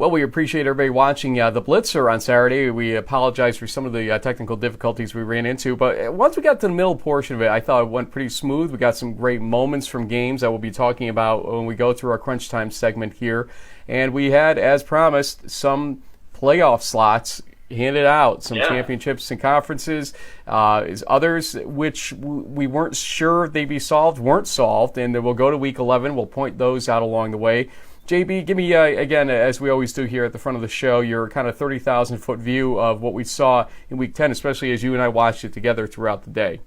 Well, we appreciate everybody watching the Blitzer on Saturday. We apologize for some of the technical difficulties we ran into, but once we got to the middle portion of it, I thought it went pretty smooth. We got some great moments from games that we'll be talking about when we go through our Crunch Time segment here. And we had, as promised, some playoff slots handed out, some championships and conferences, others which we weren't sure they'd be solved, weren't solved, and then we'll go to Week 11. We'll point those out along the way. JB, give me, again, as we always do here at the front of the show, your kind of 30,000-foot view of what we saw in Week 10, especially as you and I watched it together throughout the day.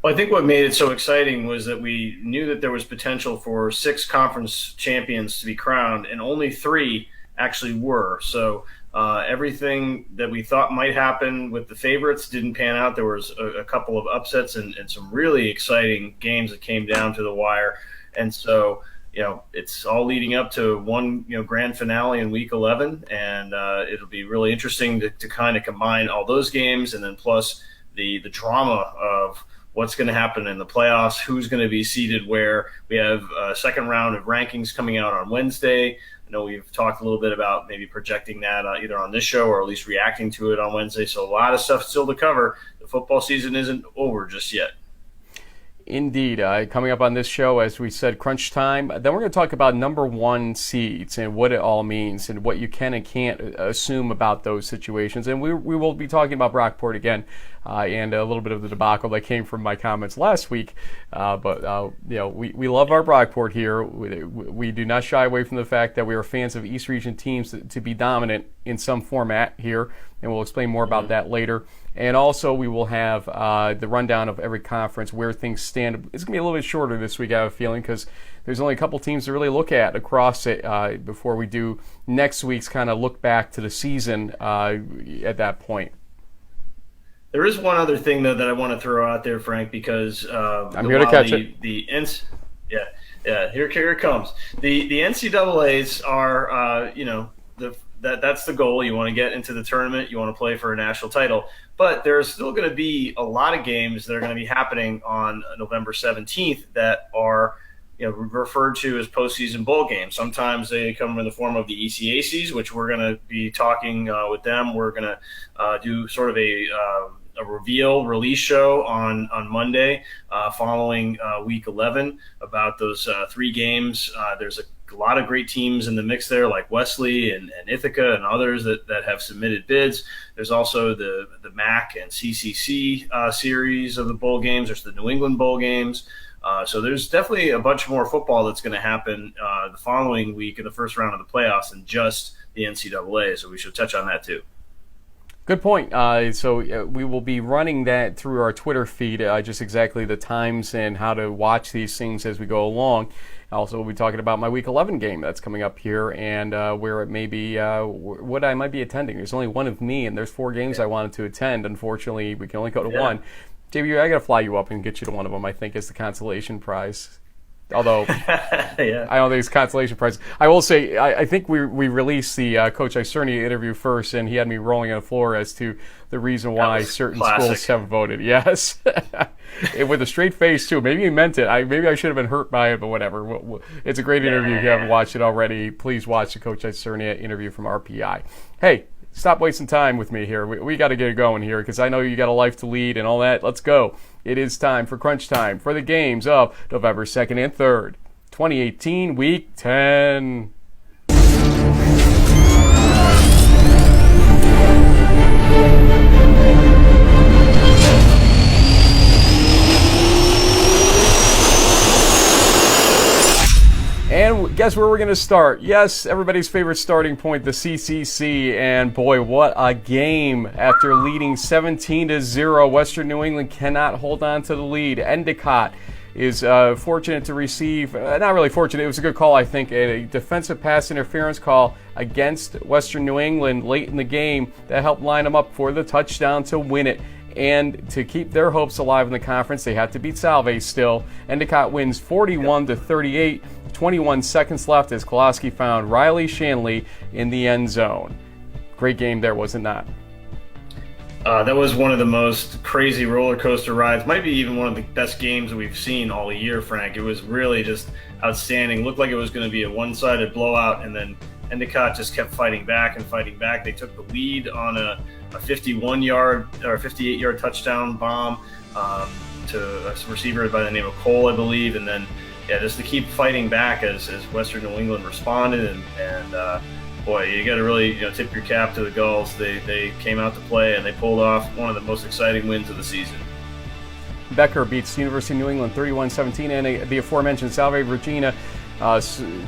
Well, I think what made it so exciting was that we knew that there was potential for 6 conference champions to be crowned, and only 3 actually were. So everything that we thought might happen with the favorites didn't pan out. There was a couple of upsets and some really exciting games that came down to the wire. And so it's all leading up to one, grand finale in Week 11, and it'll be really interesting to kind of combine all those games, and then plus the drama of what's going to happen in the playoffs, who's going to be seated where. We have a second round of rankings coming out on Wednesday. I know we've talked a little bit about maybe projecting that either on this show or at least reacting to it on Wednesday. So a lot of stuff still to cover. The football season isn't over just yet. Indeed. Coming up on this show, as we said, Crunch Time. Then we're going to talk about number 1 seeds and what it all means and what you can and can't assume about those situations. And we will be talking about Brockport again and a little bit of the debacle that came from my comments last week. But we love our Brockport here. We do not shy away from the fact that we are fans of East Region teams to be dominant in some format here, and we'll explain more about that later. And also, we will have the rundown of every conference, where things stand. It's going to be a little bit shorter this week, I have a feeling, because there's only a couple teams to really look at across it before we do next week's kind of look back to the season at that point. There is one other thing, though, that I want to throw out there, Frank, because I'm here to catch it. Here it comes. The NCAAs are, that's the goal. You want to get into the tournament. You want to play for a national title. But there's still going to be a lot of games that are going to be happening on November 17th that are referred to as postseason bowl games. Sometimes they come in the form of the ECACs, which we're going to be talking with them. We're going to do sort of a release show on Monday following Week 11 about those 3 games. There's a lot of great teams in the mix there, like Wesley and Ithaca and others that have submitted bids. There's also the MAC and CCC series of the bowl games. There's the New England bowl games. So there's definitely a bunch more football that's going to happen the following week in the first round of the playoffs than just the NCAA. So we should touch on that too. Good point. So we will be running that through our Twitter feed, just exactly the times and how to watch these things as we go along. Also, we'll be talking about my Week 11 game that's coming up here and where it may be, what I might be attending. There's only one of me, and there's 4 games I wanted to attend. Unfortunately, we can only go to one. JB, I got to fly you up and get you to one of them, I think, as the consolation prize. Although, I don't think it's consolation prize. I will say, I think we released the Coach Isernia interview first, and he had me rolling on the floor as to the reason why certain schools haven't voted. Yes. With a straight face, too. Maybe he meant it. Maybe I should have been hurt by it, but whatever. It's a great interview. If you haven't watched it already, please watch the Coach Isernia interview from RPI. Hey, stop wasting time with me here. We got to get it going here because I know you got a life to lead and all that. Let's go. It is time for Crunch Time for the games of November 2nd and 3rd, 2018, Week 10. And guess where we're going to start? Yes, everybody's favorite starting point, the CCC. And boy, what a game. After leading 17-0, Western New England cannot hold on to the lead. Endicott is fortunate to receive, not really fortunate, it was a good call, I think, a defensive pass interference call against Western New England late in the game that helped line them up for the touchdown to win it. And to keep their hopes alive in the conference, they had to beat Salve still. Endicott wins 41-38, 21 seconds left as Koloski found Riley Shanley in the end zone. Great game there, was it not? That was one of the most crazy roller coaster rides. Might be even one of the best games that we've seen all year, Frank. It was really just outstanding. Looked like it was going to be a one-sided blowout, and then Endicott just kept fighting back and fighting back. They took the lead on a 51-yard or 58-yard touchdown bomb to a receiver by the name of Cole, I believe, and then just to keep fighting back as Western New England responded, and boy, you got to really tip your cap to the Gulls. They came out to play and they pulled off one of the most exciting wins of the season. Becker beats University of New England 31-17, and the aforementioned Salve Regina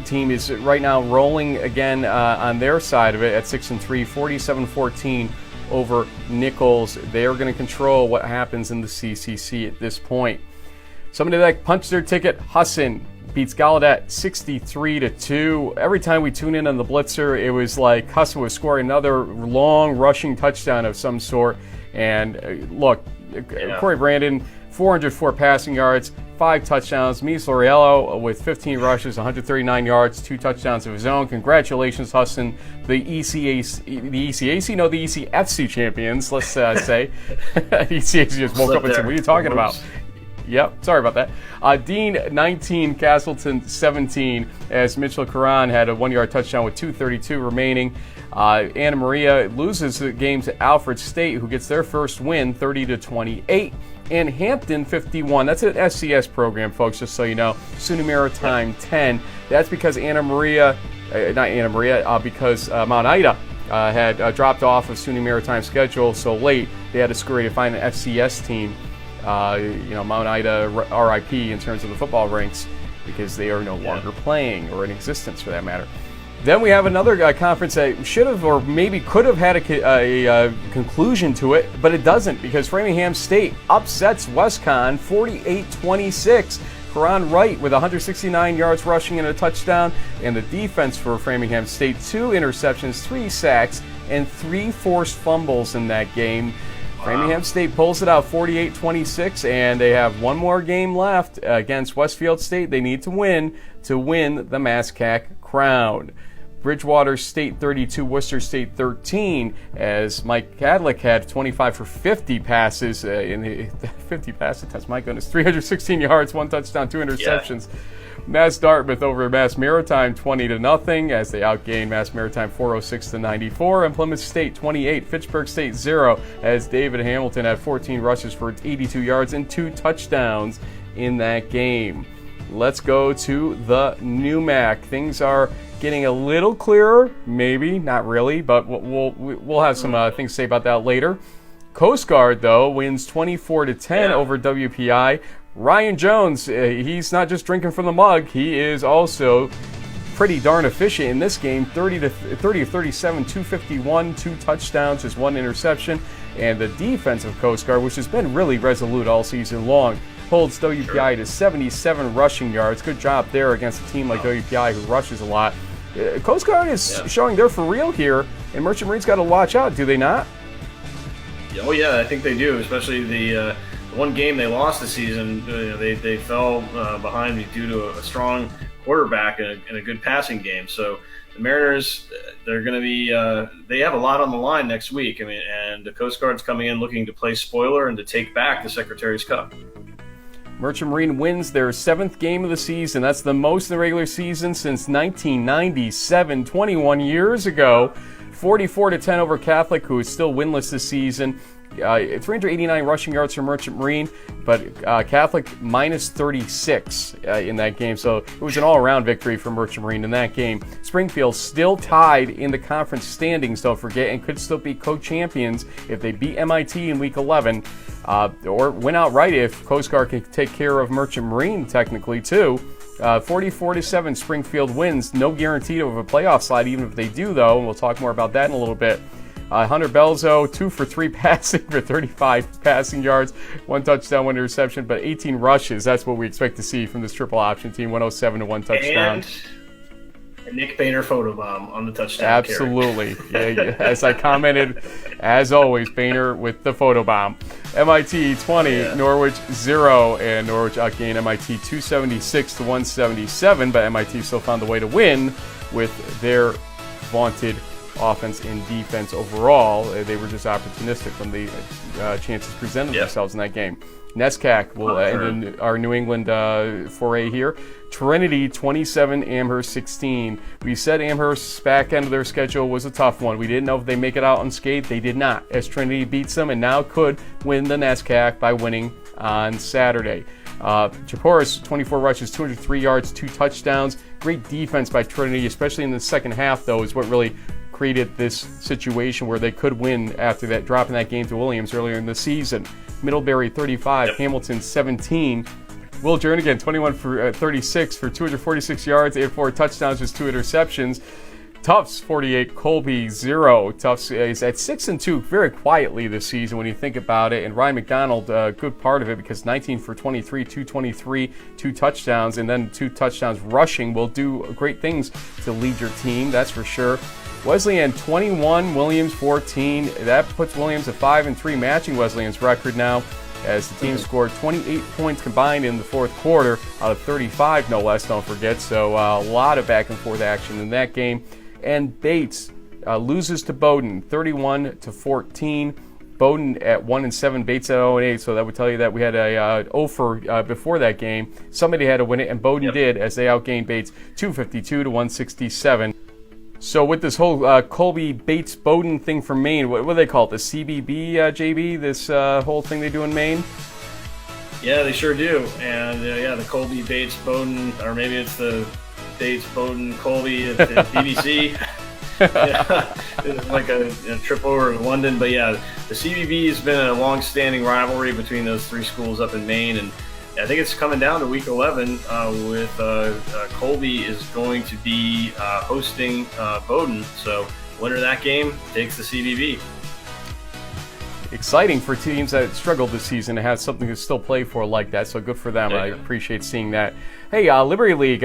team is right now rolling again on their side of it at 6-3, 47-14 over Nichols. They are going to control what happens in the CCC at this point. Somebody that punched their ticket, Husson beats Gallaudet 63-2. Every time we tune in on the Blitzer, it was like Husson was scoring another long rushing touchdown of some sort. And look, Corey Brandon, 404 passing yards, 5 touchdowns. Mies Loriello with 15 rushes, 139 yards, 2 touchdowns of his own. Congratulations, Husson, the ECFC champions, let's say. ECAC just woke up and said, what are you talking about? Yep, sorry about that. Dean 19, Castleton 17, as Mitchell Caron had a 1-yard touchdown with 2:32 remaining. Anna Maria loses the game to Alfred State, who gets their first win, 30-28. And Hampton 51. That's an SCS program, folks, just so you know. SUNY Maritime 10. That's because because Mount Ida had dropped off of SUNY Maritime schedule so late, they had to scurry to find an FCS team. Mount Ida RIP in terms of the football ranks, because they are no longer playing or in existence for that matter. Then we have another conference that should have or maybe could have had a conclusion to it, but it doesn't, because Framingham State upsets WestCon 48-26. Karan Wright with 169 yards rushing and a touchdown, and the defense for Framingham State, 2 interceptions, 3 sacks, and 3 forced fumbles in that game. Framingham State pulls it out 48-26, and they have one more game left against Westfield State. They need to win the MASCAC crown. Bridgewater State 32, Worcester State 13, as Mike Cadlick had 25 for 50 passes in the 50 pass attempts. My goodness, 316 yards, 1 touchdown, 2 interceptions. Mass Dartmouth over Mass Maritime 20-0 as they outgained Mass Maritime 406-94, and Plymouth State 28, Fitchburg State 0, as David Hamilton had 14 rushes for 82 yards and 2 touchdowns in that game. Let's go to the NUMAC. Things are getting a little clearer, maybe, not really, but we'll have some things to say about that later. Coast Guard, though, wins 24-10 over WPI. Ryan Jones, he's not just drinking from the mug, he is also pretty darn efficient in this game. 30-37, 251, 2 touchdowns, just 1 interception. And the defense of Coast Guard, which has been really resolute all season long, holds WPI to 77 rushing yards. Good job there against a team like WPI who rushes a lot. Coast Guard is showing they're for real here, and Merchant Marine's got to watch out, do they not? Oh yeah, I think they do, especially the one game they lost this season. They fell behind due to a strong quarterback and a good passing game. So the Mariners, they're going to be they have a lot on the line next week. I mean, and the Coast Guard's coming in looking to play spoiler and to take back the Secretary's Cup. Merchant Marine wins their 7th game of the season. That's the most in the regular season since 1997, 21 years ago. 44-10 over Catholic, who is still winless this season. 389 rushing yards for Merchant Marine, but Catholic minus 36 in that game. So it was an all-around victory for Merchant Marine in that game. Springfield still tied in the conference standings, don't forget, and could still be co-champions if they beat MIT in Week 11, or win outright if Coast Guard can take care of Merchant Marine, technically, too. 44-7, Springfield wins. No guarantee of a playoff slide, even if they do, though, and we'll talk more about that in a little bit. Hunter Belzo, 2 for 3 passing for 35 passing yards, 1 touchdown, 1 interception, but 18 rushes. That's what we expect to see from this triple option team, 107 to 1 touchdown. And Nick Boehner photobomb on the touchdown. Absolutely. Yeah, as I commented, as always, Boehner with the photobomb. MIT 20, Norwich 0, and Norwich outgained MIT 276 to 177, but MIT still found a way to win with their vaunted offense and defense overall. They were just opportunistic when the chances presented themselves in that game. NESCAC will end in our New England foray here. Trinity 27, Amherst 16. We said Amherst's back end of their schedule was a tough one. We didn't know if they make it out unscathed. They did not, as Trinity beats them and now could win the NESCAC by winning on Saturday. Chaporis, 24 rushes, 203 yards, 2 touchdowns. Great defense by Trinity, especially in the second half, though, is what really created this situation where they could win after that dropping that game to Williams earlier in the season. Middlebury 35, Hamilton 17. Will Jernigan 21 for 36 for 246 yards, 4 touchdowns, just 2 interceptions. Tufts 48, Colby 0. Tufts is at 6-2 very quietly this season when you think about it. And Ryan McDonald, good part of it because 19 for 23, 223, 2 touchdowns, and then 2 touchdowns rushing will do great things to lead your team, that's for sure. Wesleyan 21, Williams 14. That puts Williams at 5-3, matching Wesleyan's record now, as the team scored 28 points combined in the fourth quarter out of 35, no less, don't forget. So a lot of back and forth action in that game. And Bates loses to Bowdoin 31-14. Bowdoin at 1-7, Bates at 0-8. So that would tell you that we had a 0 before that game. Somebody had to win it, and Bowdoin did, as they outgained Bates 252-167. So with this whole Colby Bates Bowdoin thing from Maine, what do they call it? The CBB, JB? This whole thing they do in Maine? Yeah, they sure do. And the Colby Bates Bowdoin, or maybe it's the Bates Bowdoin Colby at BBC. It's like a trip over to London. But yeah, the CBB has been a long-standing rivalry between those 3 schools up in Maine, and I think it's coming down to week 11 with Colby is going to be hosting Bowdoin. So winner of that game takes the CBB. Exciting for teams that struggled this season to have something to still play for like that. So good for them. I appreciate seeing that. Hey, Liberty League,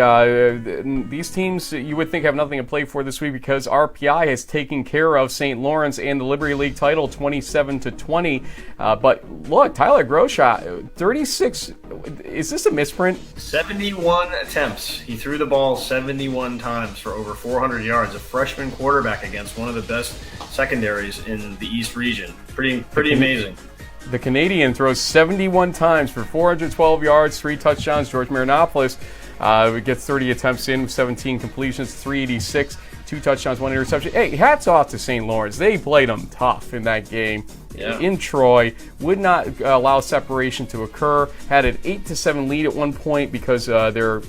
these teams you would think have nothing to play for this week because RPI has taken care of St. Lawrence and the Liberty League title 27-20. But look, Tyler Groshot, 36. Is this a misprint? 71 attempts. He threw the ball 71 times for over 400 yards. A freshman quarterback against one of the best secondaries in the East region. Pretty amazing. The Canadian throws 71 times for 412 yards, 3 touchdowns. George Marinopoulos gets 30 attempts in, 17 completions, 386, 2 touchdowns, 1 interception. Hey, hats off to St. Lawrence. They played them tough in that game. In Troy, would not allow separation to occur. Had an 8-7 lead at one point because their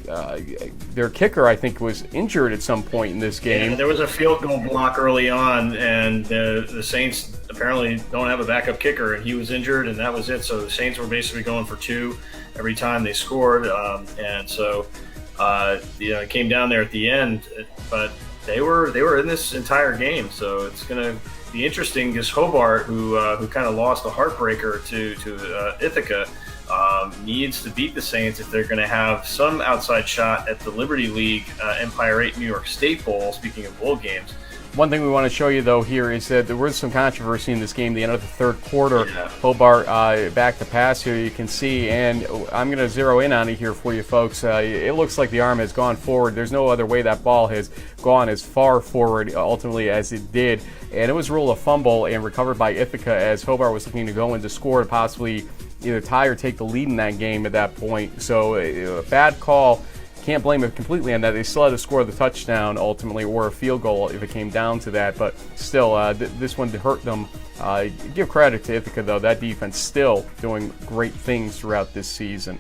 kicker, I think, was injured at some point in this game. Yeah, there was a field goal block early on, and the Saints apparently don't have a backup kicker, and he was injured, and that was it. So the Saints were basically going for 2 every time they scored, and so it came down there at the end. But they were in this entire game, so it's gonna be interesting because Hobart, who kind of lost a heartbreaker to Ithaca, needs to beat the Saints if they're going to have some outside shot at the Liberty League Empire 8 New York State Bowl, speaking of bowl games. One thing we want to show you, though, here is that there was some controversy in this game, the end of the third quarter. Hobart back to pass here, you can see, and I'm going to zero in on it here for you folks. It looks like the arm has gone forward. There's no other way that ball has gone as far forward, ultimately, as it did. And it was ruled a fumble and recovered by Ithaca as Hobart was looking to go in to score to possibly either tie or take the lead in that game at that point. So a bad call. Can't blame it completely on that. They still had to score the touchdown ultimately, or a field goal if it came down to that. But still, this one hurt them. Give credit to Ithaca, though. That defense still doing great things throughout this season.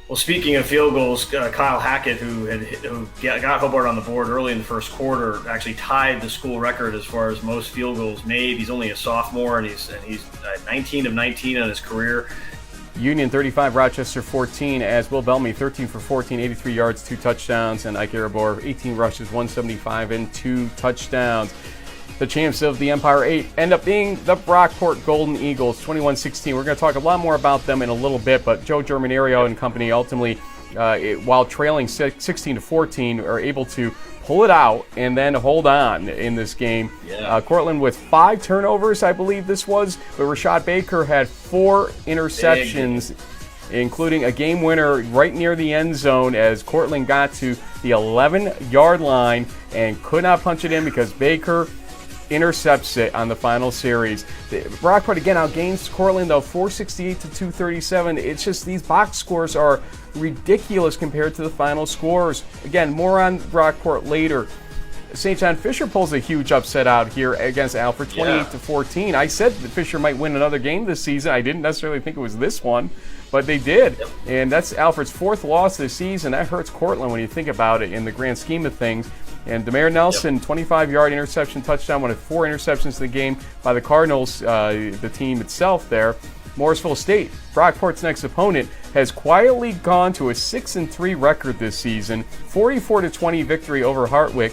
Well, speaking of field goals, Kyle Hackett, who got Hobart on the board early in the first quarter, actually tied the school record as far as most field goals made. He's only a sophomore, and he's 19 of 19 on his career. Union 35, Rochester 14, as Will Bellamy 13 for 14, 83 yards, 2 touchdowns, and Ike Arabor 18 rushes, 175, and 2 touchdowns. The champs of the Empire 8 end up being the Brockport Golden Eagles, 21-16. We're going to talk a lot more about them in a little bit, but Joe Germinario and company ultimately, while trailing 16-14, are able to pull it out and then hold on in this game. Cortland with 5 turnovers, I believe this was, but Rashad Baker had 4 interceptions, including a game winner right near the end zone as Cortland got to the 11-yard line and could not punch it in because Baker intercepts it on the final series. Brockport again outgains Cortland though 468 to 237. It's just these box scores are ridiculous compared to the final scores. Again, more on Brockport later. St. John Fisher pulls a huge upset out here against Alfred, 28 to 14. I said that Fisher might win another game this season. I didn't necessarily think it was this one, but they did. Yep. And that's Alfred's 4th loss this season. That hurts Cortland when you think about it in the grand scheme of things. And Demare Nelson, 25-yard interception touchdown, one of 4 interceptions in the game by the Cardinals, the team itself there. Morrisville State, Brockport's next opponent, has quietly gone to a 6-3 record this season, 44-20 victory over Hartwick.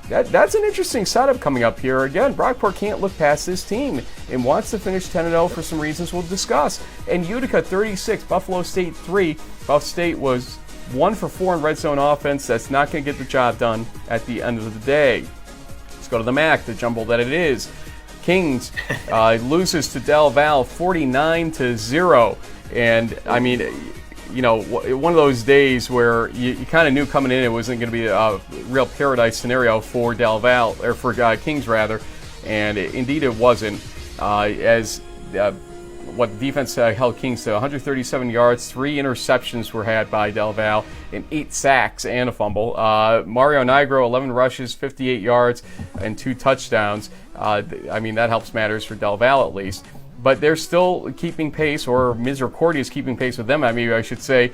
That's an interesting setup coming up here. Again, Brockport can't look past this team and wants to finish 10-0 for some reasons we'll discuss. And Utica 36, Buffalo State 3. Buff State was 1 for 4 in red zone offense. That's not going to get the job done at the end of the day. Let's go to the MAC, the jumble that it is. Kings loses to Del Val 49-0. And, I mean, you know, one of those days where you kind of knew coming in it wasn't going to be a real paradise scenario for Del Val, or for Kings rather, and indeed it wasn't. What the defense held Kings to 137 yards, 3 interceptions were had by Del Val, and 8 sacks and a fumble. Mario Nigro, 11 rushes, 58 yards, and 2 touchdowns. I mean, that helps matters for Del Val at least. But they're still keeping pace, or Misericordia is keeping pace with them, maybe I should say,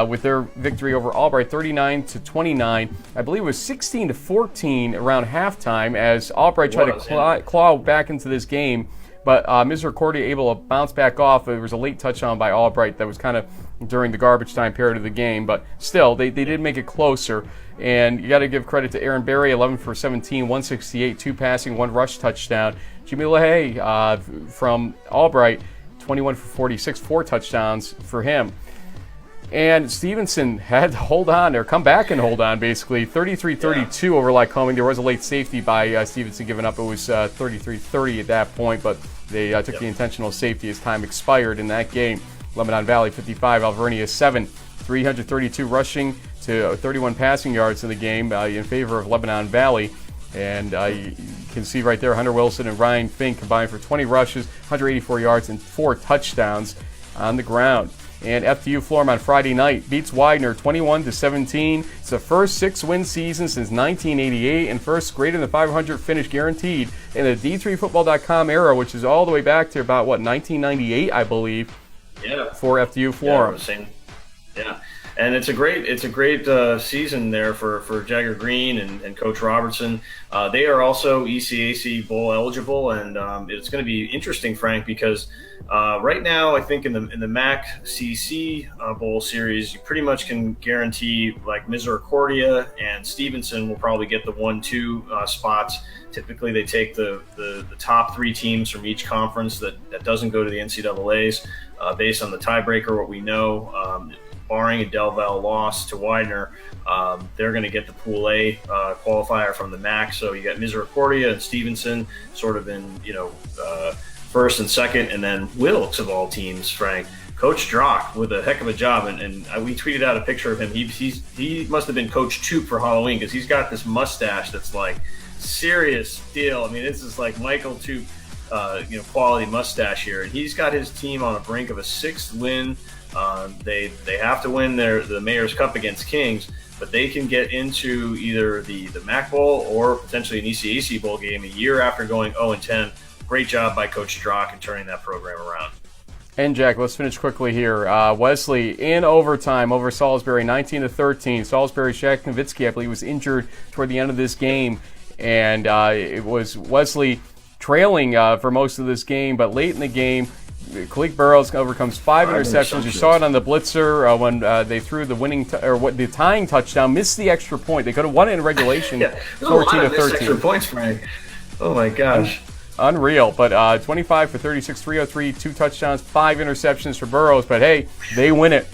with their victory over Albright, 39-29. I believe it was 16-14 around halftime as Albright tried to claw back into this game. But Misericordia able to bounce back off. There was a late touchdown by Albright that was kind of during the garbage time period of the game. But still, they did make it closer. And you got to give credit to Aaron Berry, 11 for 17, 168, 2 passing, 1 rush touchdown. Jimmy LaHaye from Albright, 21 for 46, 4 touchdowns for him. And Stevenson had to hold on, or come back and hold on, basically. 33-32 over Lycoming. There was a late safety by Stevenson given up. It was 33-30 at that point, but they took the intentional safety as time expired in that game. Lebanon Valley 55, Alvernia 7, 332 rushing to 31 passing yards in the game in favor of Lebanon Valley. And you can see right there, Hunter Wilson and Ryan Fink combined for 20 rushes, 184 yards, and 4 touchdowns on the ground. And FTU Florham on Friday night beats Widener 21-17. It's the first 6-win season since 1988 and first greater than 500 finish guaranteed in the D3Football.com era, which is all the way back to about, 1998, I believe, for FTU Florham. Yeah. And it's a great season there for Jagger Green and Coach Robertson. They are also ECAC Bowl eligible, and it's going to be interesting, Frank, because right now I think in the MAC CC Bowl series, you pretty much can guarantee like Misericordia and Stevenson will probably get the 1-2 spots. Typically, they take the top 3 teams from each conference that doesn't go to the NCAAs based on the tiebreaker. What we know. Barring a Del Val loss to Widener, they're going to get the Pool A qualifier from the MAC. So you got Misericordia and Stevenson sort of in, first and second, and then Wilkes of all teams, Frank. Coach Drock with a heck of a job, and we tweeted out a picture of him. He must have been Coach Toop for Halloween because he's got this mustache that's like serious deal. I mean, this is like Michael Toop, quality mustache here, and he's got his team on the brink of a 6th win. They have to win the Mayor's Cup against Kings, but they can get into either the MAC Bowl or potentially an ECAC Bowl game a year after going 0-10. Great job by Coach Drock in turning that program around. And Jack, let's finish quickly here. Wesley in overtime over Salisbury, 19-13. Salisbury Shaq Nowitzki, I believe, was injured toward the end of this game, and it was Wesley trailing for most of this game, but late in the game, Kalik Burrows overcomes 5 interceptions. You saw it on the blitzer when they threw the the tying touchdown, missed the extra point. They could have won it in regulation, 14-13. Extra points, Frank. Oh my gosh, unreal. But 25 for 36, 303, 2 touchdowns, 5 interceptions for Burrows. But hey, they win it,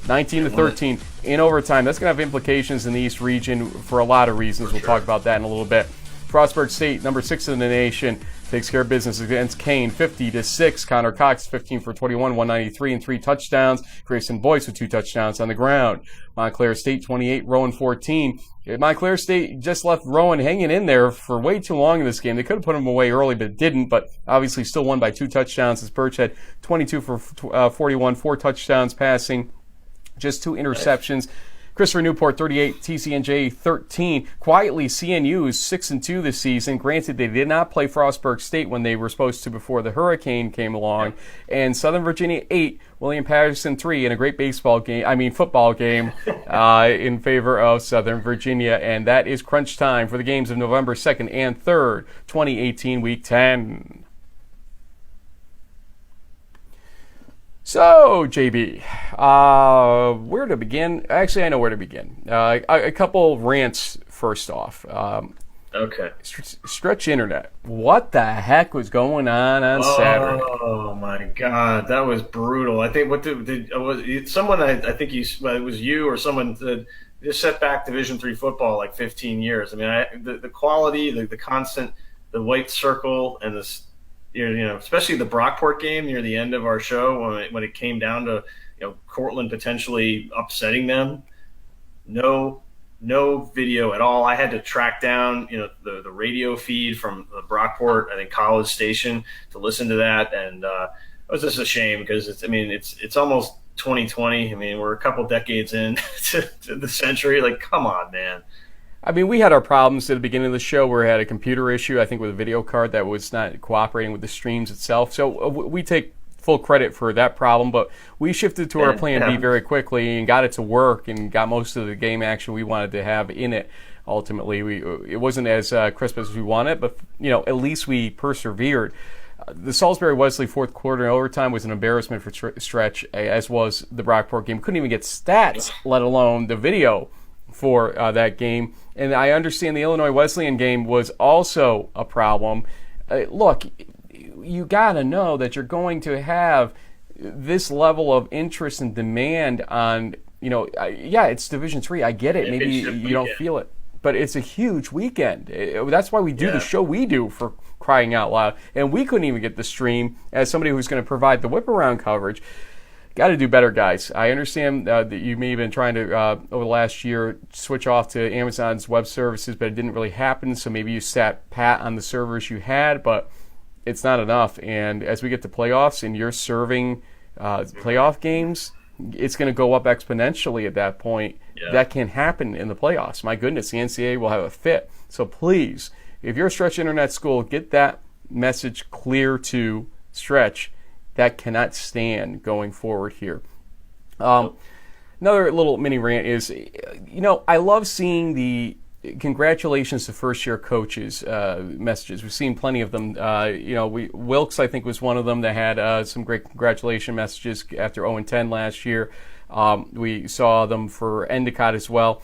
19-13 in overtime. That's going to have implications in the East region for a lot of reasons. We'll talk about that in a little bit. Frostburg State, number 6 in the nation, takes care of business against Kane, 50-6. Connor Cox, 15 for 21, 193 and 3 touchdowns. Grayson Boyce with 2 touchdowns on the ground. Montclair State, 28, Rowan 14. Montclair State just left Rowan hanging in there for way too long in this game. They could have put him away early, but didn't. But obviously still won by 2 touchdowns as Birch had 22 for 41, 4 touchdowns passing, just 2 interceptions. Christopher Newport, 38, TCNJ 13. Quietly, CNU is 6-2 this season. Granted, they did not play Frostburg State when they were supposed to before the hurricane came along. And Southern Virginia 8, William Patterson 3 in a great football game in favor of Southern Virginia. And that is crunch time for the games of November 2nd and 3rd, 2018, Week 10. So, JB, where to begin? Actually, I know where to begin. A couple rants first off. Okay. Stretch Internet. What the heck was going on Saturday? Oh my God, that was brutal. I think someone? I think it was you or someone that just set back Division III football like 15 years. I mean, the quality, the constant, the white circle, and this. Especially the Brockport game near the end of our show when it came down to Cortland potentially upsetting them. No video at all. I had to track down the radio feed from the Brockport, I think, College Station to listen to that, and it was just a shame because it's almost 2020. I mean, we're a couple decades in to the century. Like, come on, man. I mean, we had our problems at the beginning of the show where we had a computer issue, I think, with a video card that was not cooperating with the streams itself. So we take full credit for that problem, but we shifted to our plan B very quickly and got it to work and got most of the game action we wanted to have in it. Ultimately, it wasn't as crisp as we wanted, but at least we persevered. The Salisbury-Wesley fourth quarter and overtime was an embarrassment for Stretch, as was the Brockport game. Couldn't even get stats, let alone the video for that game. And I understand the Illinois Wesleyan game was also a problem. Look, you got to know that you're going to have this level of interest and demand on, it's Division III. I get it. Maybe you don't feel it. But it's a huge weekend. That's why we do the show we do, for crying out loud. And we couldn't even get the stream as somebody who's going to provide the whip-around coverage. Got to do better, guys. I understand that you may have been trying to, over the last year, switch off to Amazon's web services, but it didn't really happen, so maybe you sat pat on the servers you had, but it's not enough. And as we get to playoffs and you're serving playoff games, it's going to go up exponentially at that point. Yeah. That can happen in the playoffs. My goodness, the NCAA will have a fit. So please, if you're a Stretch Internet school, get that message clear to Stretch. That cannot stand going forward here. Another little mini rant is, I love seeing the congratulations to first-year coaches messages. We've seen plenty of them. Wilkes, I think, was one of them that had some great congratulation messages after 0-10 last year. We saw them for Endicott as well.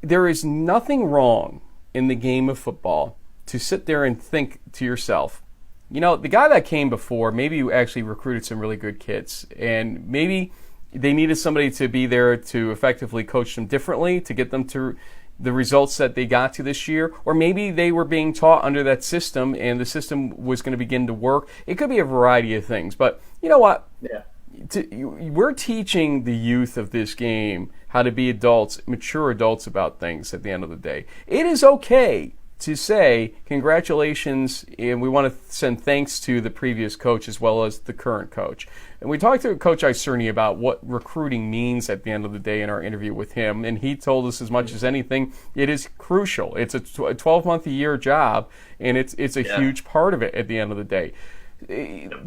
There is nothing wrong in the game of football to sit there and think to yourself, the guy that came before, maybe you actually recruited some really good kids, and maybe they needed somebody to be there to effectively coach them differently, to get them to the results that they got to this year, or maybe they were being taught under that system and the system was going to begin to work. It could be a variety of things, but you know what? Yeah. We're teaching the youth of this game how to be adults, mature adults about things at the end of the day. It is okay to say congratulations, and we want to send thanks to the previous coach as well as the current coach. And we talked to Coach Iserny about what recruiting means at the end of the day in our interview with him, and he told us as much as anything, it is crucial. It's a 12-month-a-year job, and it's a huge part of it at the end of the day.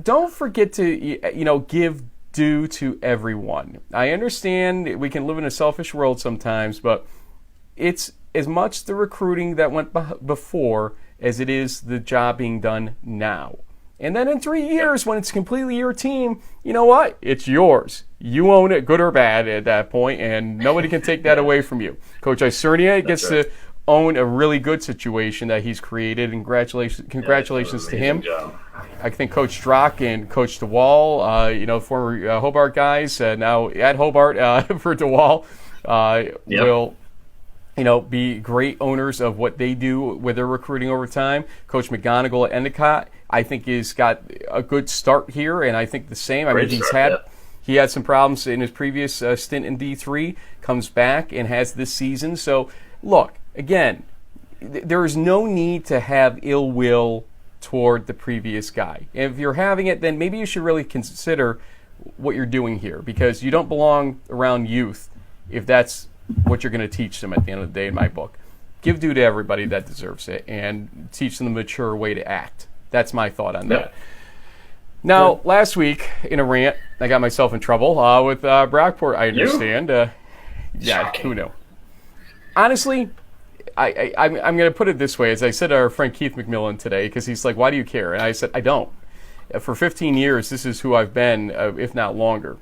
Don't forget to give due to everyone. I understand we can live in a selfish world sometimes, but it's as much the recruiting that went before as it is the job being done now. And then in 3 years, when it's completely your team, you know what? It's yours. You own it, good or bad, at that point, and nobody can take that away from you. Coach Iserny gets to own a really good situation that he's created, and congratulations to him. Job. I think Coach Drock and Coach DeWall, former Hobart guys, now at Hobart for DeWall, will be great owners of what they do with their recruiting over time. Coach McGonigal at Endicott, I think, has got a good start here, and I think the same. He had some problems in his previous stint in D3, comes back and has this season. So, look, again, there is no need to have ill will toward the previous guy. If you're having it, then maybe you should really consider what you're doing here, because you don't belong around youth if that's what you're going to teach them at the end of the day, in my book. Give due to everybody that deserves it and teach them the mature way to act. That's my thought on that. Now, last week in a rant, I got myself in trouble with Brockport, I understand. Who knew? Honestly, I'm going to put it this way. As I said to our friend Keith McMillan today, because he's like, why do you care? And I said, I don't. For 15 years, this is who I've been, if not longer.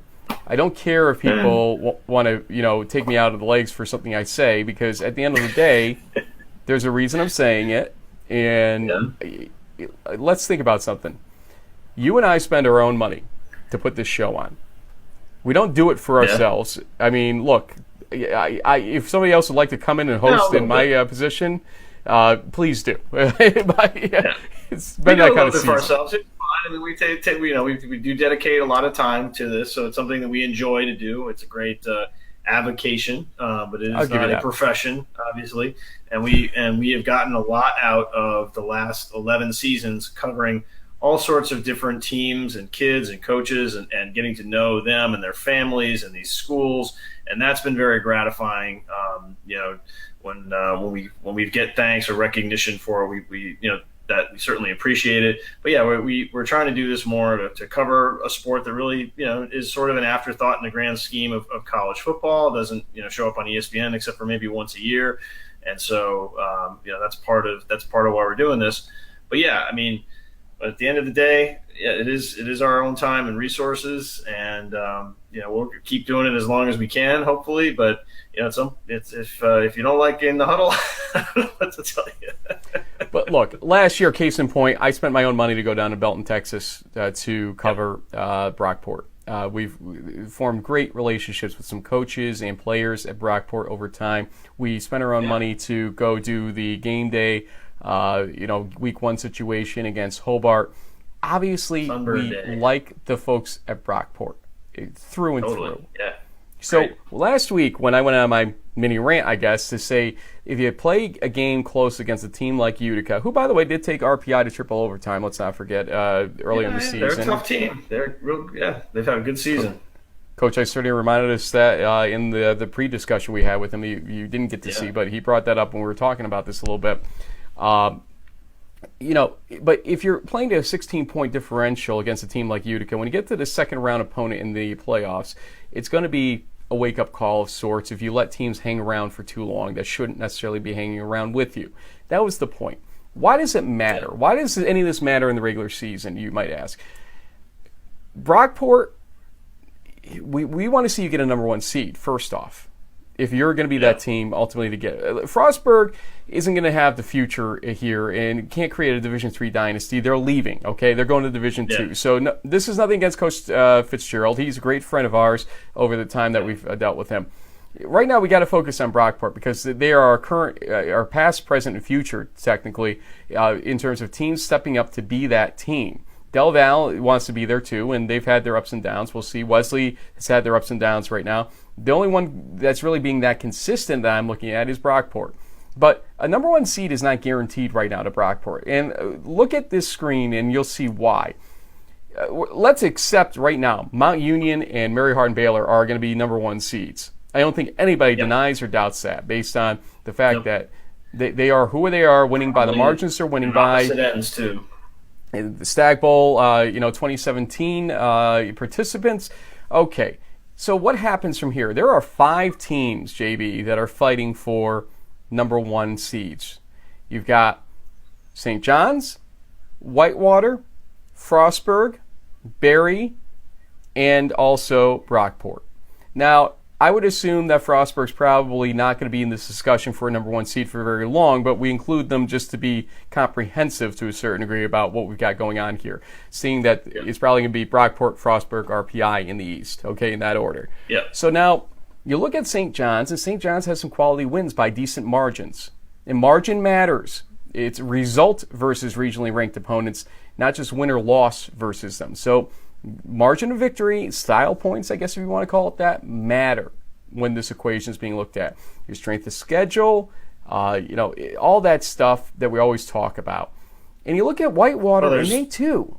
I don't care if people want to, take me out of the legs for something I say, because at the end of the day, there's a reason I'm saying it. And let's think about something. You and I spend our own money to put this show on. We don't do it for ourselves. I mean, look, if somebody else would like to come in and host in my position, please do. It's been that kind of season. For ourselves. I mean, we do dedicate a lot of time to this, so it's something that we enjoy to do. It's a great avocation, but it is not a profession, obviously. And we have gotten a lot out of the last 11 seasons, covering all sorts of different teams and kids and coaches, and getting to know them and their families and these schools, and that's been very gratifying. When we get thanks or recognition for it, we that we certainly appreciate it. But we're trying to do this more to cover a sport that really, is sort of an afterthought in the grand scheme of college football. It doesn't, show up on ESPN except for maybe once a year. And so, that's part of why we're doing this. But but at the end of the day, it is our own time and resources, and we'll keep doing it as long as we can, hopefully. But if you don't like in the huddle, I don't know what to tell you. But look, last year, case in point, I spent my own money to go down to Belton, Texas, to cover Brockport. We've formed great relationships with some coaches and players at Brockport over time. We spent our own money to go do the game day, week 1 situation against Hobart. Obviously, like the folks at Brockport through and through. Yeah. So last week, when I went on my mini rant, I guess, to say, if you play a game close against a team like Utica, who, by the way, did take RPI to triple overtime, let's not forget, earlier in the season. They're a tough team. They've had a good season. Coach, I certainly reminded us that in the pre-discussion we had with him, you didn't get to see, but he brought that up when we were talking about this a little bit. But if you're playing to a 16-point differential against a team like Utica, when you get to the second-round opponent in the playoffs, it's going to be a wake-up call of sorts if you let teams hang around for too long that shouldn't necessarily be hanging around with you. That was the point. Why does it matter? Why does any of this matter in the regular season, you might ask? Brockport, we want to see you get a number 1 seed, first off, if you're going to be that team ultimately to get it. Frostburg isn't going to have the future here and can't create a Division III dynasty. They're leaving, okay? They're going to Division II. So this is nothing against Coach Fitzgerald. He's a great friend of ours over the time that we've dealt with him. Right now, we got to focus on Brockport because they are our past, present, and future, technically, in terms of teams stepping up to be that team. Del Val wants to be there too, and they've had their ups and downs. We'll see. Wesley has had their ups and downs right now. The only one that's really being that consistent that I'm looking at is Brockport. But a number 1 seed is not guaranteed right now to Brockport. And look at this screen and you'll see why. Let's accept right now Mount Union and Mary Hardin Baylor are going to be number 1 seeds. I don't think anybody denies or doubts that based on the fact that they are who they are, winning by the margins they're winning by. Opposite ends too. The Stag Bowl, 2017 participants. Okay, so what happens from here? There are 5 teams, JB, that are fighting for number 1 seeds. You've got St. John's, Whitewater, Frostburg, Berry, and also Brockport. Now, I would assume that Frostburg's probably not going to be in this discussion for a number 1 seed for very long, but we include them just to be comprehensive to a certain degree about what we've got going on here, seeing that it's probably going to be Brockport, Frostburg, RPI in the East, okay, in that order. Yeah. So now, You look at St. John's, and St. John's has some quality wins by decent margins. And margin matters. It's result versus regionally ranked opponents, not just win or loss versus them. So margin of victory, style points, I guess if you want to call it that, matter when this equation is being looked at. Your strength of schedule, all that stuff that we always talk about. And you look at Whitewater, and they too.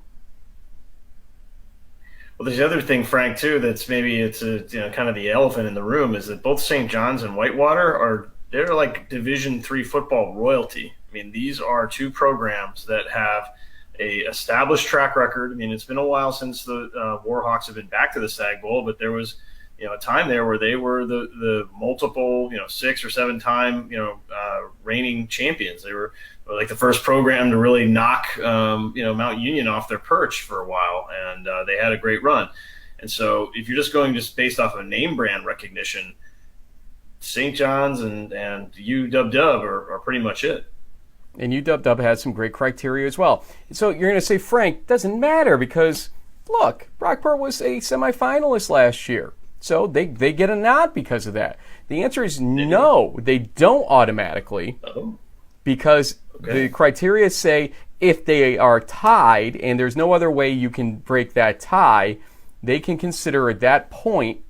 Well, there's the other thing, Frank, too, that's maybe it's kind of the elephant in the room is that both St. John's and Whitewater they're like Division III football royalty. I mean, these are two programs that have a established track record. I mean, it's been a while since the Warhawks have been back to the Sag Bowl, but there was a time there where they were the multiple 6 or 7 time reigning champions. They were like the first program to really knock Mount Union off their perch for a while, and they had a great run. And so if you're just going based off of name brand recognition, St. John's and UW are pretty much it. And UW has some great criteria as well. So you're going to say, Frank, doesn't matter because, look, Brockport was a semifinalist last year. So they get a nod because of that. The answer is no, they don't automatically. Because the criteria say if they are tied and there's no other way you can break that tie, they can consider at that point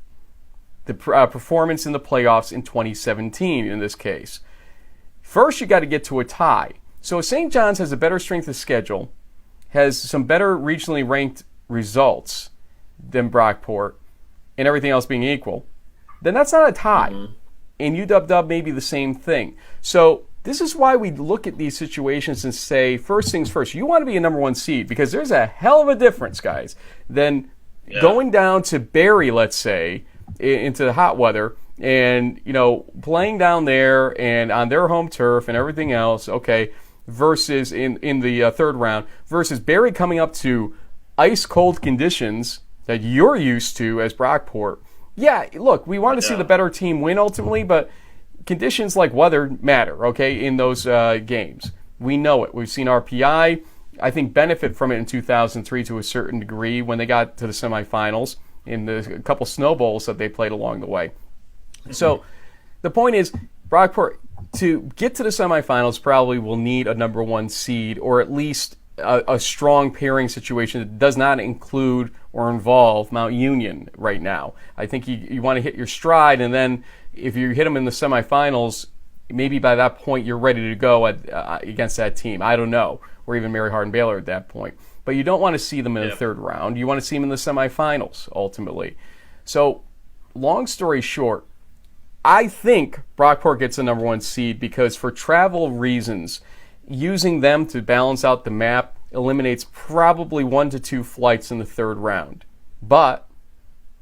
the performance in the playoffs in 2017 in this case. First, you got to get to a tie. So if St. John's has a better strength of schedule, has some better regionally ranked results than Brockport, and everything else being equal, then that's not a tie. Mm-hmm. And UW may be the same thing. So this is why we look at these situations and say, first things first, you want to be a number 1 seed because there's a hell of a difference, guys, than going down to Barrie, let's say, into the hot weather and, playing down there and on their home turf and everything else, okay, versus in the third round, versus Barrie coming up to ice-cold conditions that you're used to as Brockport. Yeah, look, we want to see the better team win ultimately, but conditions like weather matter, okay, in those games. We know it. We've seen RPI, I think, benefit from it in 2003 to a certain degree when they got to the semifinals in the couple snow bowls that they played along the way. So the point is, Brockport, to get to the semifinals, probably will need a number 1 seed or at least a strong pairing situation that does not include or involve Mount Union right now. I think you want to hit your stride, and then if you hit them in the semifinals, maybe by that point you're ready to go against that team. I don't know. Or even Mary Hardin-Baylor at that point. But you don't want to see them in the third round. You want to see them in the semifinals, ultimately. So, long story short, I think Brockport gets the number 1 seed because for travel reasons, using them to balance out the map eliminates probably 1 to 2 flights in the third round. But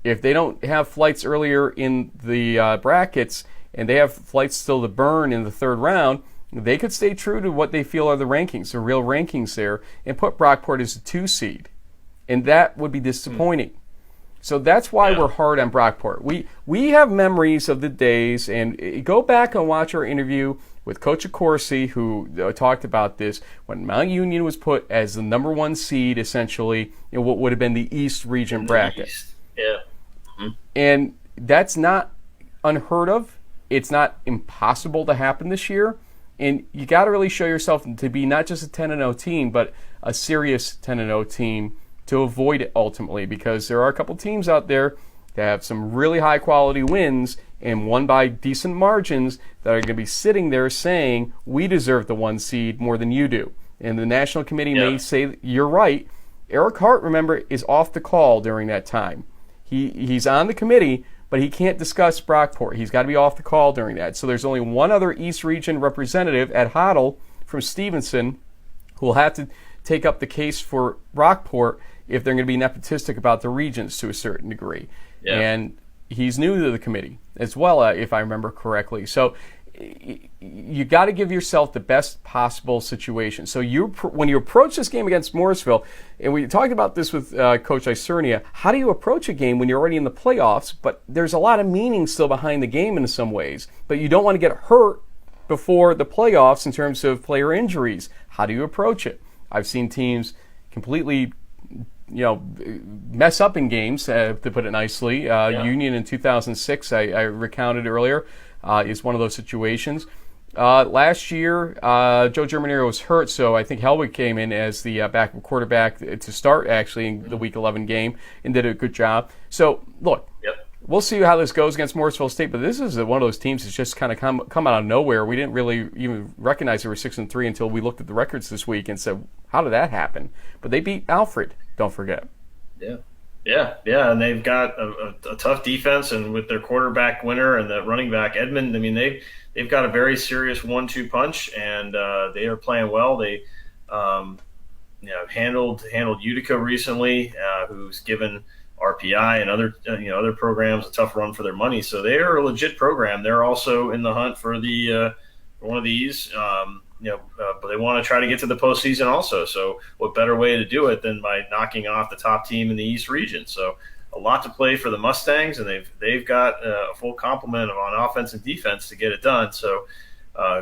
if they don't have flights earlier in the brackets and they have flights still to burn in the third round, they could stay true to what they feel are the rankings, the real rankings there, and put Brockport as a 2 seed. And that would be disappointing. So that's why we're hard on Brockport. We have memories of the days, and go back and watch our interview with Coach Accorsi, who talked about this, when Mount Union was put as the number 1 seed, essentially, in what would have been the East region bracket. Yeah. Mm-hmm. And that's not unheard of. It's not impossible to happen this year. And you got to really show yourself to be not just a 10-0 team, but a serious 10-0 team to avoid it ultimately, because there are a couple teams out there that have some really high-quality wins and won by decent margins that are going to be sitting there saying, we deserve the 1 seed more than you do. And the National Committee may say, you're right. Eric Hart, remember, is off the call during that time. He's on the committee, but he can't discuss Brockport. He's got to be off the call during that. So there's only one other East Region representative at Huddle from Stevenson who will have to take up the case for Brockport if they're going to be nepotistic about the regions to a certain degree. Yeah. And he's new to the committee as well, if I remember correctly. So you got to give yourself the best possible situation. So when you approach this game against Morrisville, and we talked about this with Coach Isernia, how do you approach a game when you're already in the playoffs, but there's a lot of meaning still behind the game in some ways, but you don't want to get hurt before the playoffs in terms of player injuries. How do you approach it? I've seen teams completely mess up in games, to put it nicely. Union in 2006, I recounted earlier, is one of those situations. Last year, Joe Germanero was hurt, so I think Helwig came in as the backup quarterback to start, actually, in the Week 11 game and did a good job. So, look, we'll see how this goes against Morrisville State, but this is one of those teams that's just kind of come out of nowhere. We didn't really even recognize they were 6-3 until we looked at the records this week and said, how did that happen? But they beat Alfred, don't forget. Yeah, and they've got a tough defense, and with their quarterback winner and the running back Edmund, I mean they've got a very serious 1-2 punch, and they are playing well. They handled Utica recently, who's given RPI and other programs a tough run for their money. So they are a legit program. They're also in the hunt for the one of these. But they want to try to get to the postseason also. So what better way to do it than by knocking off the top team in the East region? So a lot to play for the Mustangs, and they've got a full complement on offense and defense to get it done. So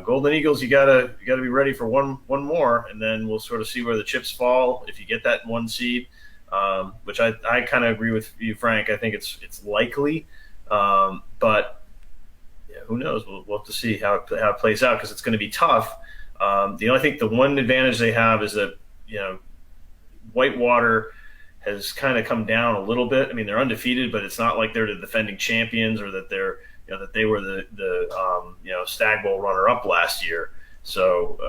Golden Eagles, you gotta be ready for one more, and then we'll sort of see where the chips fall if you get that 1 seed, which I kind of agree with you, Frank. I think it's likely, but who knows? We'll have to see how it plays out, because it's going to be tough. I think the one advantage they have is that Whitewater has kind of come down a little bit. I mean, they're undefeated, but it's not like they're the defending champions, or that they're that they were the Stag Bowl runner-up last year. So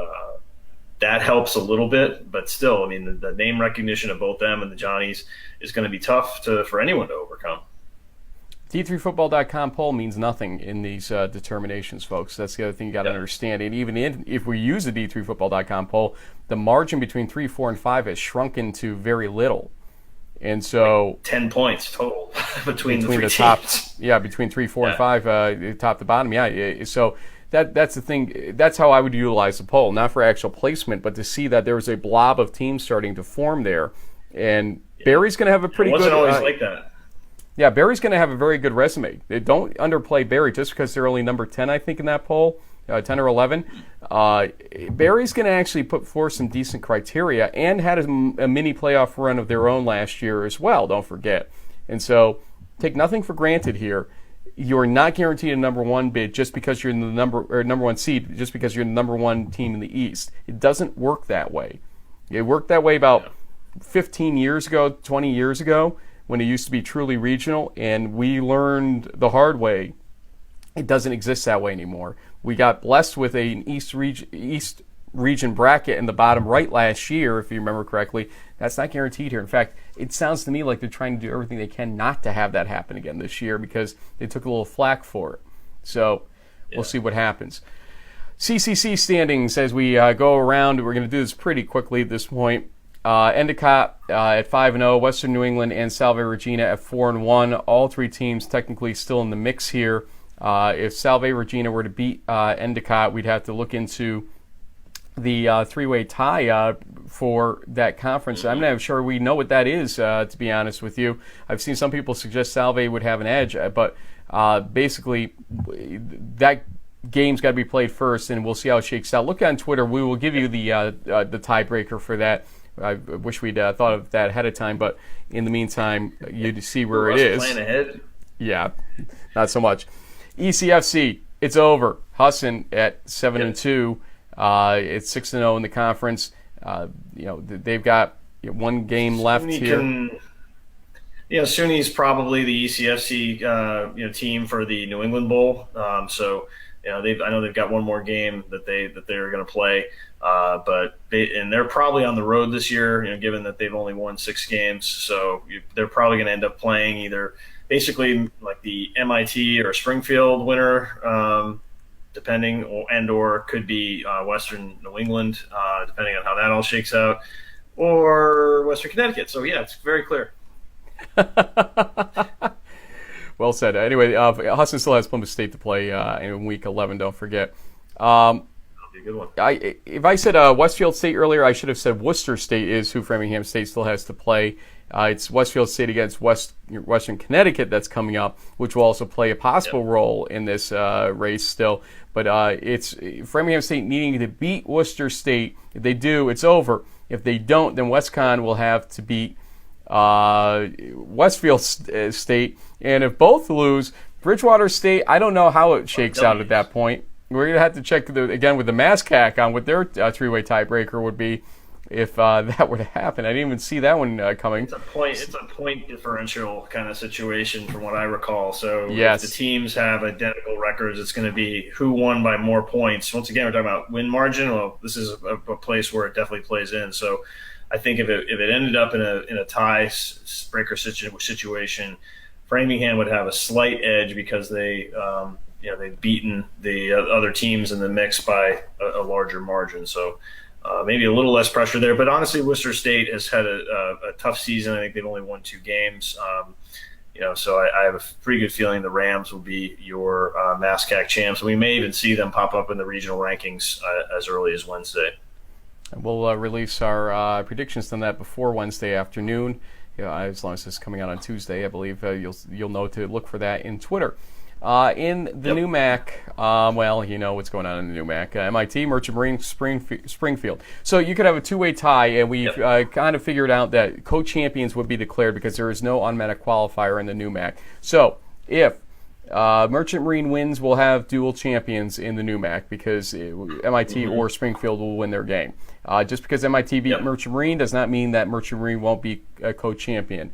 that helps a little bit, but still, I mean, the name recognition of both them and the Johnnies is going to be tough for anyone to overcome. D3Football.com poll means nothing in these determinations, folks. That's the other thing you got to understand. And even if we use the D3Football.com poll, the margin between 3, 4, and 5 has shrunken to very little. And so, like 10 points total between the three top teams. Yeah, between 3, 4, and 5, top to bottom. Yeah, so that's the thing. That's how I would utilize the poll, not for actual placement, but to see that there was a blob of teams starting to form there. And Barry's going to have a pretty good. It wasn't always like that. Yeah, Barry's going to have a very good resume. Don't underplay Barry just because they're only number 10, I think, in that poll, 10 or 11. Barry's going to actually put forth some decent criteria and had a mini playoff run of their own last year as well, don't forget. And so take nothing for granted here. You're not guaranteed a number 1 bid just because you're in the number 1 seed, just because you're the number 1 team in the East. It doesn't work that way. It worked that way about 15 years ago, 20 years ago, when it used to be truly regional, and we learned the hard way. It doesn't exist that way anymore. We got blessed with an East region bracket in the bottom right last year, if you remember correctly. That's not guaranteed here. In fact, it sounds to me like they're trying to do everything they can not to have that happen again this year, because they took a little flack for it. So we'll see what happens. CCC standings as we go around. We're going to do this pretty quickly at this point. Endicott at 5-0, Western New England and Salve Regina at 4-1. All 3 teams technically still in the mix here. If Salve Regina were to beat Endicott, we'd have to look into the 3-way tie for that conference. I'm not sure we know what that is, to be honest with you. I've seen some people suggest Salve would have an edge, but basically that game's got to be played first, and we'll see how it shakes out. Look on Twitter. We will give you the tiebreaker for that. I wish we'd thought of that ahead of time, but in the meantime, you see where it is. Playing ahead? Yeah, not so much. ECFC, it's over. Husson at 7-2. It's 6-0 in the conference. They've got 1 game left here. SUNY's probably the ECFC team for the New England Bowl. So I know they've got 1 more game that they're going to play. But they're probably on the road this year, given that they've only won 6 games. So they're probably going to end up playing either basically like the MIT or Springfield winner, depending, or could be Western New England, depending on how that all shakes out, or Western Connecticut. So, yeah, it's very clear. Well said. Anyway, Husson still has Plymouth State to play in Week 11, don't forget. That'll be a good one. If I said Westfield State earlier, I should have said Worcester State is who Framingham State still has to play. It's Westfield State against Western Connecticut that's coming up, which will also play a possible role in this race still. But it's Framingham State needing to beat Worcester State. If they do, it's over. If they don't, then WestCon will have to beat Westfield State. And if both lose, Bridgewater State, I don't know how it shakes out at that point. We're going to have to check, again, with the MASCAC on what their three-way tiebreaker would be if that were to happen. I didn't even see that one coming. It's a point differential kind of situation from what I recall. So yes. If the teams have identical records, it's going to be who won by more points. Once again, we're talking about win margin. Well, this is a place where it definitely plays in. So I think if it ended up in a tie breaker situation, Framingham would have a slight edge because they've beaten the other teams in the mix by a larger margin. So maybe a little less pressure there. But honestly, Worcester State has had a tough season. I think they've only won 2 games. So I have a pretty good feeling the Rams will be your MASCAC champs. We may even see them pop up in the regional rankings as early as Wednesday. We'll release our predictions on that before Wednesday afternoon. As long as this is coming out on Tuesday, I believe you'll know to look for that in Twitter. In the new MAC, well, you know what's going on in the new MAC. MIT, Merchant Marine, Springfield. So you could have a two-way tie, and we've kind of figured out that co-champions would be declared because there is no automatic qualifier in the new MAC. So if Merchant Marine wins, we'll have dual champions in the new MAC because MIT or Springfield will win their game. Just because MIT beat Merchant Marine does not mean that Merchant Marine won't be a co-champion.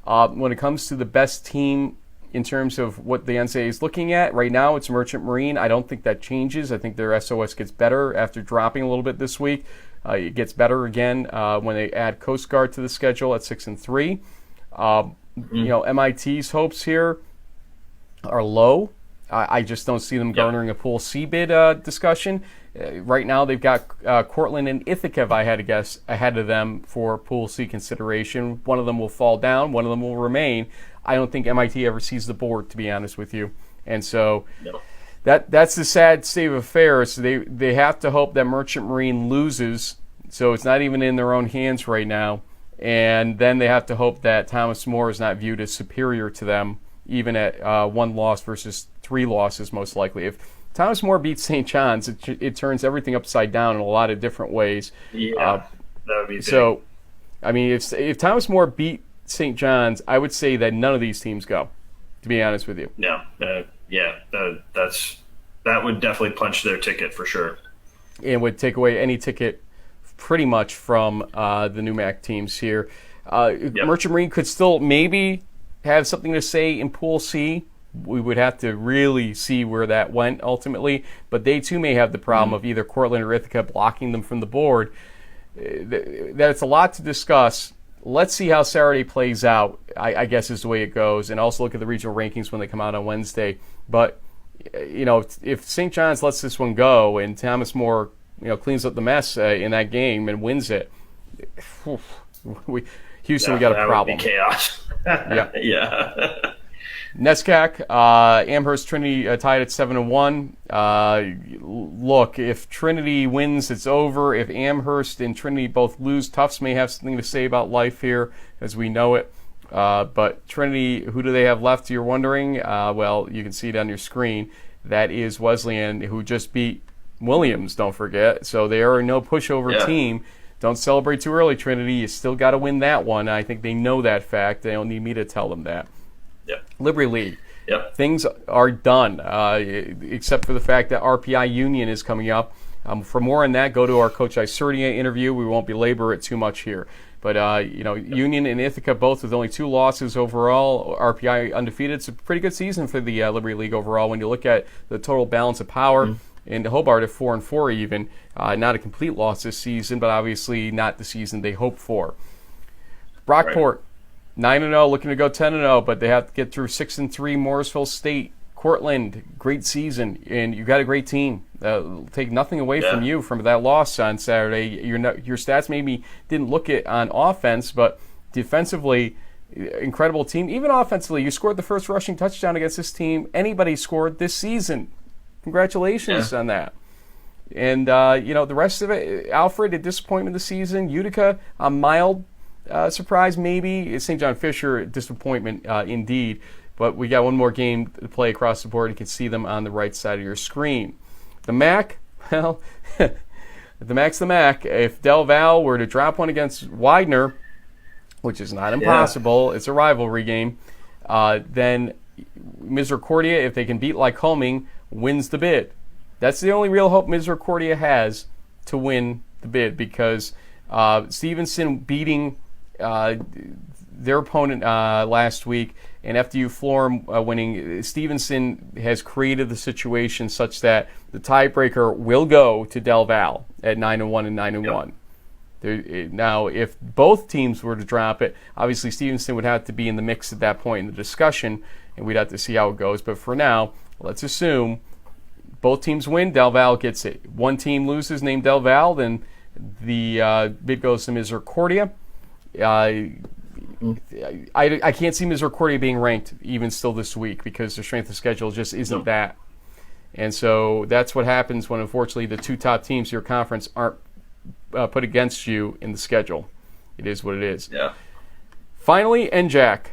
When it comes to the best team in terms of what the NCAA is looking at, right now it's Merchant Marine. I don't think that changes. I think their SOS gets better after dropping a little bit this week. It gets better again when they add Coast Guard to the schedule at 6-3. MIT's hopes here are low. I just don't see them garnering a Pool C bid discussion. Right now they've got Cortland and Ithaca, if I had to guess, ahead of them for Pool C consideration. One of them will fall down. One of them will remain. I don't think MIT ever sees the board, to be honest with you. And so that's the sad state of affairs. They have to hope that Merchant Marine loses, so it's not even in their own hands right now. And then they have to hope that Thomas More is not viewed as superior to them, even at 1 loss versus 3 losses, most likely. If Thomas More beats St. John's, it turns everything upside down in a lot of different ways. That would be big. So, I mean, if Thomas More beat St. John's, I would say that none of these teams go, to be honest with you. That would definitely punch their ticket for sure. And would take away any ticket pretty much from the new MAC teams here. Merchant Marine could still maybe have something to say in Pool C. We would have to really see where that went ultimately. But they too may have the problem of either Cortland or Ithaca blocking them from the board. That's a lot to discuss. Let's see how Saturday plays out, I guess is the way it goes. And also look at the regional rankings when they come out on Wednesday. But, if St. John's lets this one go and Thomas More, cleans up the mess in that game and wins it, Houston, we got a problem. That would be chaos. Yeah. NESCAC, Amherst, Trinity tied at 7-1. Look, if Trinity wins, it's over. If Amherst and Trinity both lose, Tufts may have something to say about life here as we know it. But Trinity, who do they have left, you're wondering? Well, you can see it on your screen. That is Wesleyan, who just beat Williams, don't forget. So they are no pushover team. Don't celebrate too early, Trinity. You still got to win that one. I think they know that fact. They don't need me to tell them that. Liberty League. Things are done, except for the fact that RPI Union is coming up. For more on that, go to our Coach Isernia interview. We won't belabor it too much here. But, Union and Ithaca both with only 2 losses overall. RPI undefeated. It's a pretty good season for the Liberty League overall when you look at the total balance of power. And Hobart at 4-4 even. Not a complete loss this season, but obviously not the season they hoped for. Brockport, 9-0, looking to go 10-0, but they have to get through 6-3. Morrisville State, Cortland, great season, and you got a great team. Take nothing away from you from that loss on Saturday. Your stats maybe didn't look it on offense, but defensively, incredible team. Even offensively, you scored the first rushing touchdown against this team anybody scored this season. Congratulations on that. And, the rest of it, Alfred, a disappointment this season. Utica, a mild surprise maybe. St. John Fisher, disappointment indeed. But we got one more game to play across the board. You can see them on the right side of your screen. The MAC, well, the MAC's the MAC. If Del Val were to drop one against Widener, which is not impossible. It's a rivalry game. Then Misericordia, if they can beat Lycoming, wins the bid. That's the only real hope Misericordia has to win the bid, because Stevenson beating their opponent last week and FDU Florham winning, Stevenson has created the situation such that the tiebreaker will go to Del Val at 9-1 and 9-1. Now, if both teams were to drop it, obviously Stevenson would have to be in the mix at that point in the discussion, and we'd have to see how it goes. But for now, let's assume both teams win, Del Val gets it. One team loses, named Del Val, then the bid goes to Misericordia. I can't see Misericordia being ranked even still this week, because their strength of schedule just isn't that. And so that's what happens when, unfortunately, the two top teams of your conference aren't put against you in the schedule. It is what it is. Yeah. Finally, NJAC.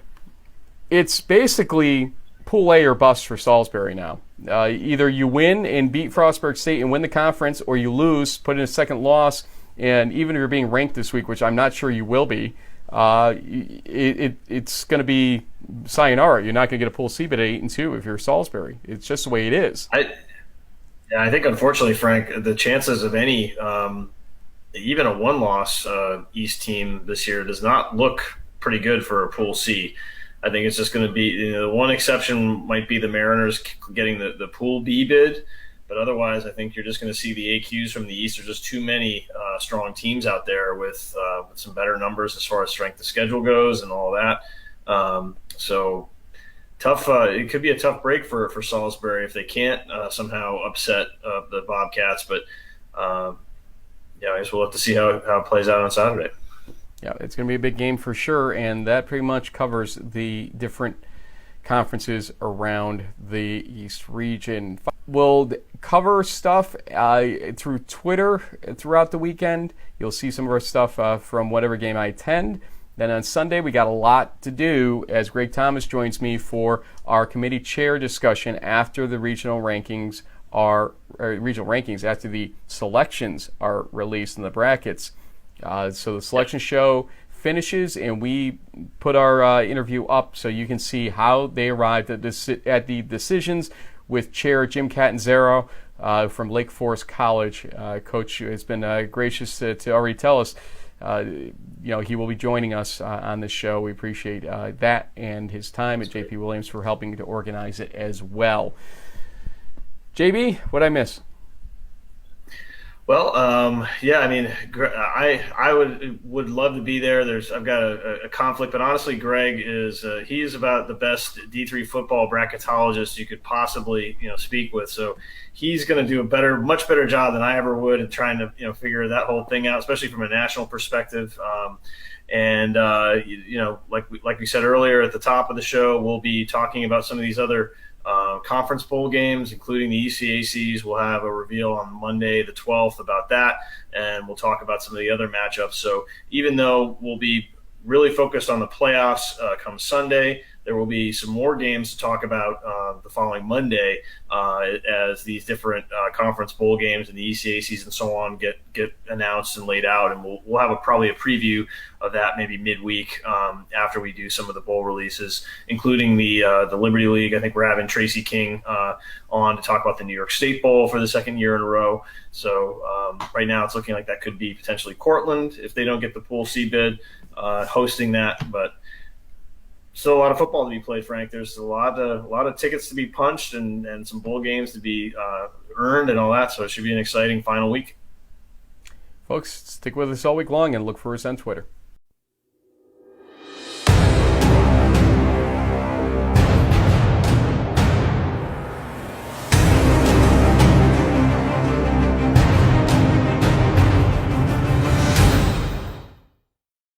It's basically Pool A or bust for Salisbury now. Either you win and beat Frostburg State and win the conference, or you lose, put in a second loss, and even if you're being ranked this week, which I'm not sure you will be, it's going to be sayonara. You're not going to get a Pool C bid at 8-2 if you're Salisbury. It's just the way it is. I think, unfortunately, Frank, the chances of any even a one-loss East team this year does not look pretty good for a Pool C. I think it's just going to be, the one exception might be the Mariners getting the Pool B bid, but otherwise I think you're just going to see the AQs from the East. There's just too many strong teams out there with some better numbers as far as strength of schedule goes and all that. So tough. It could be a tough break for Salisbury if they can't somehow upset the Bobcats, but I guess we'll have to see how it plays out on Saturday. Yeah, it's going to be a big game for sure, and that pretty much covers the different conferences around the East region. We'll cover stuff through Twitter throughout the weekend. You'll see some of our stuff from whatever game I attend. Then on Sunday, we got a lot to do as Greg Thomas joins me for our committee chair discussion after the regional rankings after the selections are released in the brackets. So the selection show finishes, and we put our interview up so you can see how they arrived at the decisions with Chair Jim Catanzaro from Lake Forest College. Coach has been gracious to already tell us he will be joining us on this show. We appreciate that and his time at JP Williams for helping to organize it as well. JB, what'd I miss? Well, I mean, I would love to be there. I've got a conflict, but honestly, Greg he is about the best D3 football bracketologist you could possibly speak with. So he's going to do a much better job than I ever would in trying to figure that whole thing out, especially from a national perspective. Like we said earlier at the top of the show, we'll be talking about some of these other conference bowl games, including the ECACs. We'll have a reveal on Monday the 12th about that, and we'll talk about some of the other matchups. So even though we'll be really focused on the playoffs come Sunday, there will be some more games to talk about the following Monday as these different conference bowl games and the ECACs and so on get announced and laid out, and we'll have probably a preview of that maybe midweek after we do some of the bowl releases, including the Liberty League. I think we're having Tracy King on to talk about the New York State Bowl for the second year in a row. So right now it's looking like that could be potentially Cortland if they don't get the Pool C bid hosting that, but still a lot of football to be played, Frank. There's a lot of tickets to be punched and some bowl games to be earned and all that, so it should be an exciting final week. Folks, stick with us all week long and look for us on Twitter.